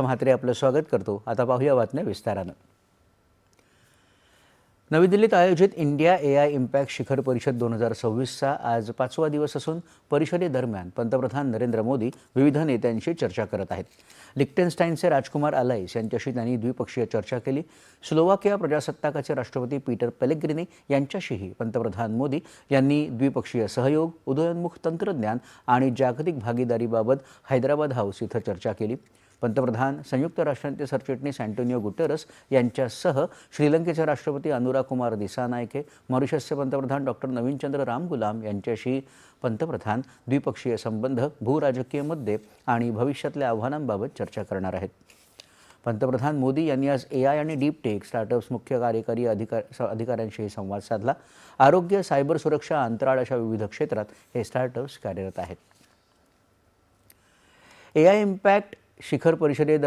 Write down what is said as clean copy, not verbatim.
म्हात्रे आपलं स्वागत करतो। आता पाहूया बातम्या विस्तारानं। नवी दिल्लीत आयोजित इंडिया AI इम्पॅक्ट शिखर परिषद 2026चा आज 5वा दिवस असून परिषदेदरम्यान पंतप्रधान नरेंद्र मोदी विविध नेत्यांशी चर्चा करत आहेत। लिक्टेनस्टाईनचे राजकुमार अलाईस यांच्याशी त्यांनी द्विपक्षीय चर्चा केली। स्लोवाकिया प्रजासत्ताकाचे राष्ट्रपती पीटर पेलेग्रिनी यांच्याशीही पंतप्रधान मोदी यांनी द्विपक्षीय सहयोग, उदयोन्मुख तंत्रज्ञान आणि जागतिक भागीदारीबाबत हैदराबाद हाऊस इथं चर्चा केली। पंतप्रधान, संयुक्त राष्ट्रांचे सरचिटणीस अँटोनियो गुटेरस यांच्यासह श्रीलंकेचे राष्ट्रपती अनुराकुमार दिसानायके, मॉरिशसचे पंतप्रधान डॉक्टर नवीनचंद्र रामगुलाम यांच्याशी पंतप्रधान द्विपक्षीय संबंध, भूराजकीय मुद्दे आणि भविष्यातल्या आव्हानांबाबत चर्चा करणार आहेत। पंतप्रधान मोदी यांनी आज AI आणि डीप टेक स्टार्टअप्स मुख्य कार्यकारी अधिकाऱ्यांशी संवाद साधला। आरोग्य, सायबर सुरक्षा, अंतराळ अशा विविध क्षेत्रात हे स्टार्टअप्स कार्यरत आहेत। AI इम्पॅक्ट शिखर परिषदेदरम्यान